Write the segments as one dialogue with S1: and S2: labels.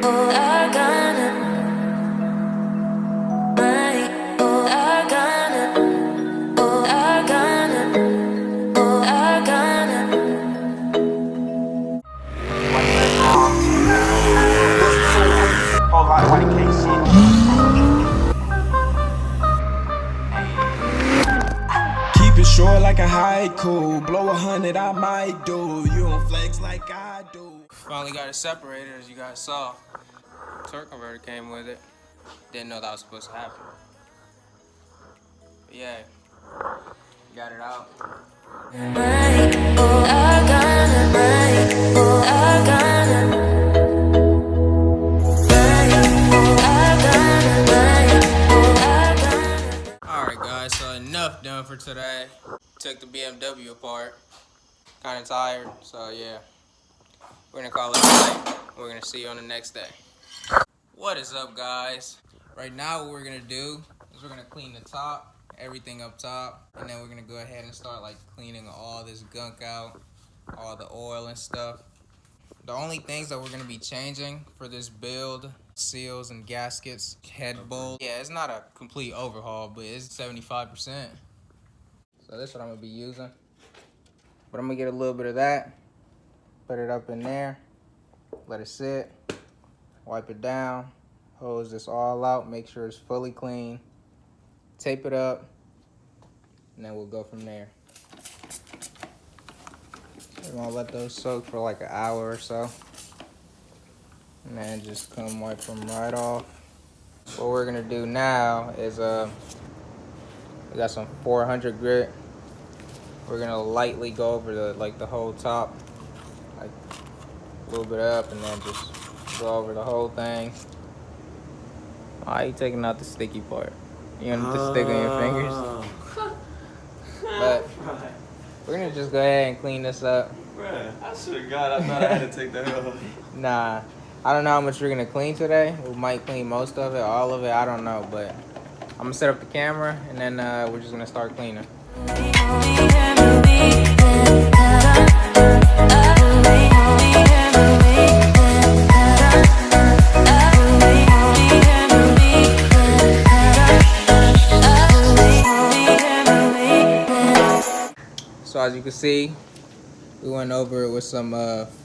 S1: Keep it short like a haiku. Blow 100, I might do. You don't flex like I do.
S2: Finally got it separated, as you guys saw. Torque converter came with it. Didn't know that was supposed to happen. But yeah, got it out. Alright guys, so enough done for today. Took the BMW apart. Kinda tired, so yeah. We're gonna call it a night. We're gonna see you on the next day. What is up, guys? Right now what we're gonna do is we're gonna clean the top, everything up top, and then we're gonna go ahead and start like cleaning all this gunk out, all the oil and stuff. The only things that we're gonna be changing for this build, seals and gaskets, head bolt. Yeah, it's not a complete overhaul, but it's 75%. So that's what I'm gonna be using. But I'm gonna get a little bit of that, put it up in there, let it sit, wipe it down, hose this all out, make sure it's fully clean, tape it up, and then we'll go from there. We're gonna let those soak for like an hour or so, and then just come wipe them right off. What we're gonna do now is we got some 400 grit. We're gonna lightly go over the whole top, like a little bit up, and then just go over the whole thing. Why are you taking out the sticky part? You want it to stick on your fingers? But we're gonna just go ahead and clean this up.
S3: Bruh, I swear to God, I thought I had to take that off.
S2: Nah, I don't know how much we're gonna clean today. We might clean most of it, all of it, I don't know. But I'm gonna set up the camera, and then we're just gonna start cleaning. So as you can see, we went over it with some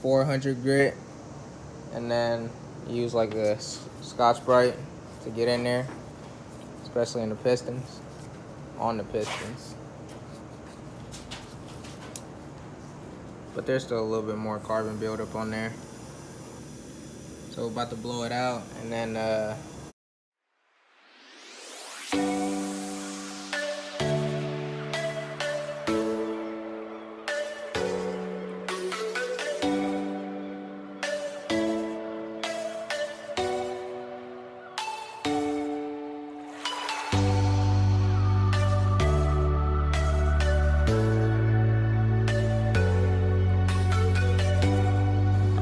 S2: 400 grit, and then use like a Scotch-Brite to get in there, especially in the pistons, on the pistons. But there's still a little bit more carbon buildup on there. So we're about to blow it out, and then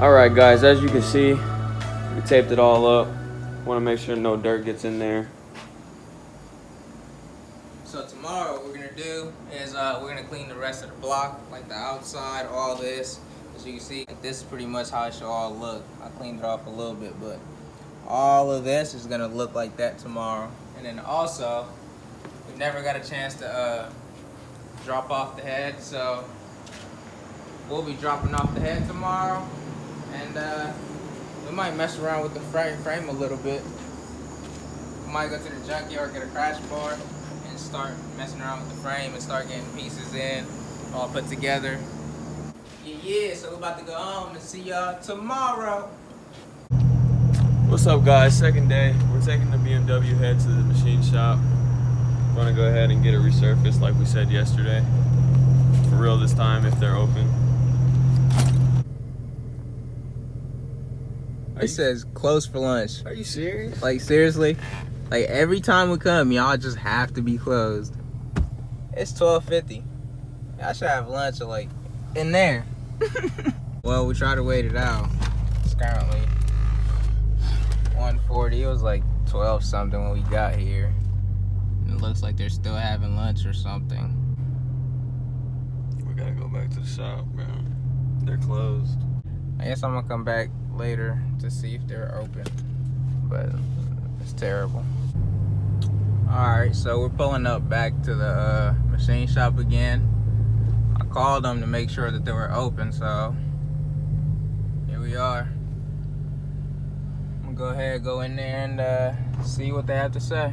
S3: Alright guys, as you can see, we taped it all up. Want to make sure no dirt gets in there.
S2: so tomorrow what we're gonna do is we're gonna clean the rest of the block, like the outside, all this. As you can see, this is pretty much how it should all look. I cleaned it off a little bit, but all of this is gonna look like that tomorrow. And then also, we've never got a chance to drop off the head, so we'll be dropping off the head tomorrow. And we might mess around with the frame a little bit. We might go to the junkyard, get a crash bar, and start messing around with the frame and start getting pieces in, all put together. Yeah, so we're about to go home and see y'all tomorrow.
S3: What's up guys, second day. We're taking the BMW head to the machine shop. We're gonna go ahead and get it resurfaced like we said yesterday. For real this time, if they're open.
S2: It says closed for lunch.
S3: Are you serious?
S2: Like seriously? Like every time we come, y'all just have to be closed. It's 12:50. I should have lunch like in there. Well, we tried to wait it out. It's currently 1:40. It was like 12 something when we got here. And it looks like they're still having lunch or something.
S3: We gotta go back to the shop, bro. They're closed.
S2: I guess I'm gonna come back later to see if they're open, but it's terrible. Alright, so we're pulling up back to the machine shop again. I called them to make sure that they were open, so here we are. I'm gonna go in there and see what they have to say.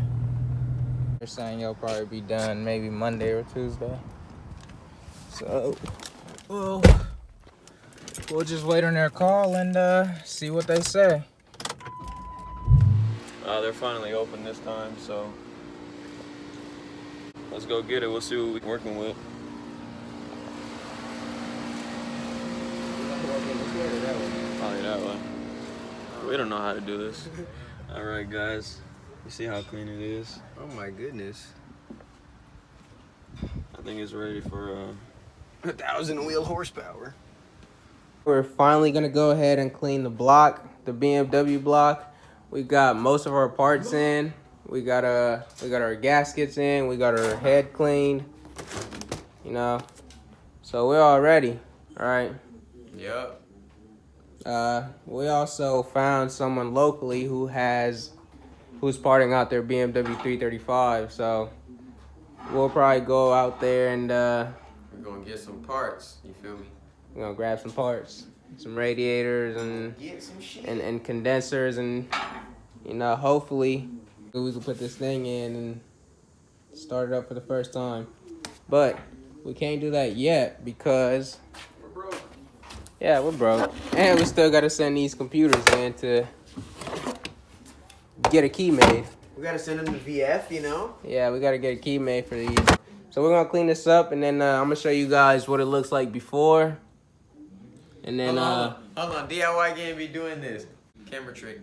S2: They're saying you'll probably be done maybe Monday or Tuesday. So, we'll just wait on their call and see what they say.
S3: They're finally open this time, so let's go get it. We'll see what we're working with. Probably that way. We don't know how to do this. All right, guys. You see how clean it is?
S4: Oh my goodness.
S3: I think it's ready for
S4: 1,000 wheel horsepower.
S2: We're finally gonna go ahead and clean the block, the BMW block. We got most of our parts in. We got our gaskets in. We got our head cleaned. You know, so we're all ready. All right.
S4: Yep.
S2: We also found someone locally who's parting out their BMW 335. So we'll probably go out there and
S4: We're gonna get some parts. You feel me?
S2: we're gonna grab some parts, some radiators and
S4: Get some shit.
S2: and condensers, and you know, hopefully we can put this thing in and start it up for the first time. But we can't do that yet because
S4: We're broke.
S2: yeah, we're broke, and we still gotta send these computers in to get a key made.
S4: We gotta send them to VF, you know?
S2: Yeah, we gotta get a key made for these. So we're gonna clean this up, and then I'm gonna show you guys what it looks like before. And then
S4: Hold on. DIY game be doing this. Camera trick.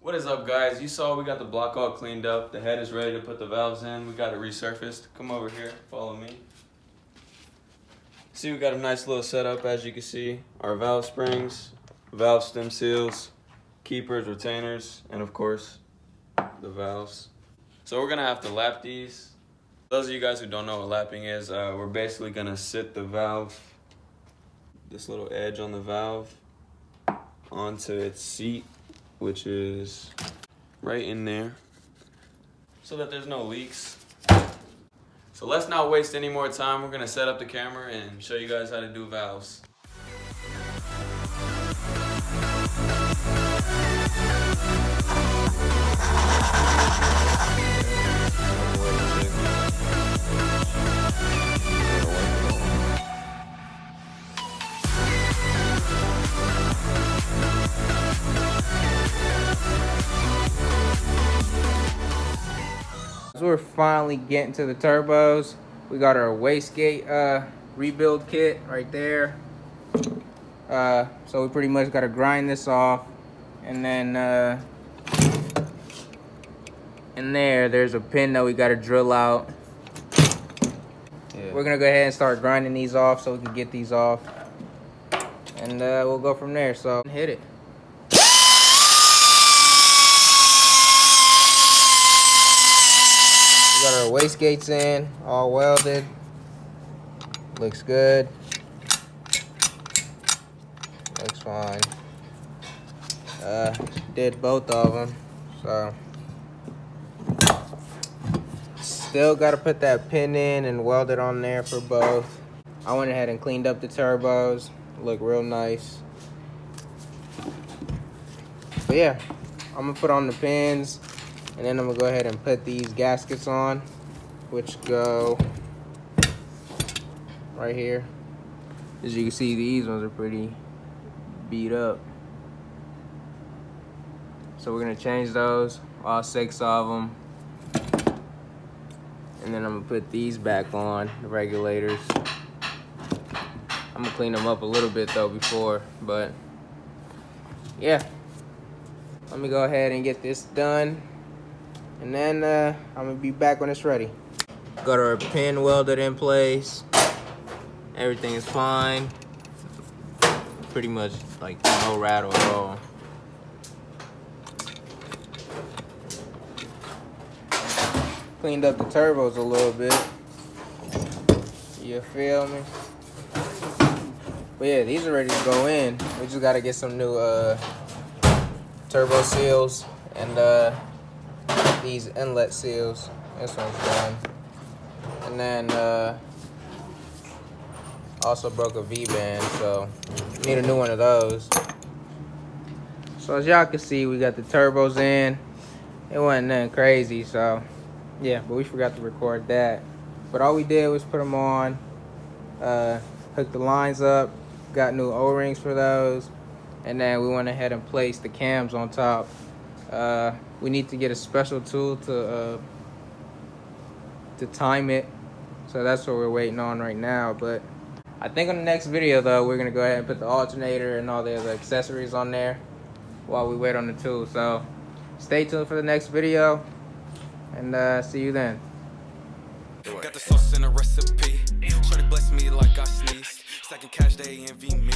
S3: What is up, guys? You saw we got the block all cleaned up. The head is ready to put the valves in. We got it resurfaced. Come over here, follow me. See, we got a nice little setup, as you can see. Our valve springs, valve stem seals, keepers, retainers, and of course, the valves. So we're gonna have to lap these. Those of you guys who don't know what lapping is, we're basically gonna sit the valve, this little edge on the valve, onto its seat, which is right in there, so that there's no leaks. So let's not waste any more time. We're gonna set up the camera and show you guys how to do valves.
S2: So we're finally getting to the turbos. We got our wastegate rebuild kit right there. So we pretty much got to grind this off, and then in there's a pin that we got to drill out. We're gonna go ahead and start grinding these off so we can get these off, and we'll go from there. So hit it. Got our wastegates in, all welded. Looks good. Looks fine. Did both of them, so still got to put that pin in and weld it on there for both. I went ahead and cleaned up the turbos. Look real nice. But yeah, I'm gonna put on the pins. And then I'm gonna go ahead and put these gaskets on, which go right here. As you can see, these ones are pretty beat up. So we're gonna change those, all 6 of them. And then I'm gonna put these back on, the regulators. I'm gonna clean them up a little bit though before, but yeah. Let me go ahead and get this done. And then I'm gonna be back when it's ready. Got our pin welded in place. Everything is fine. Pretty much like no rattle at all. Cleaned up the turbos a little bit. You feel me? But yeah, these are ready to go in. We just gotta get some new turbo seals and these inlet seals. This one's done. And then also broke a V-band, so need a new one of those. So as y'all can see, we got the turbos in. It wasn't nothing crazy, so yeah, but we forgot to record that. But all we did was put them on, hooked the lines up, got new O-rings for those, and then we went ahead and placed the cams on top. We need to get a special tool to time it, so that's what we're waiting on right now. But I think on the next video though, we're gonna go ahead and put the alternator and all the other accessories on there while we wait on the tool. So stay tuned for the next video, and see you then.
S5: Got the sauce in a recipe. Shorty bless me like I sneezed. Second cash, they envy me.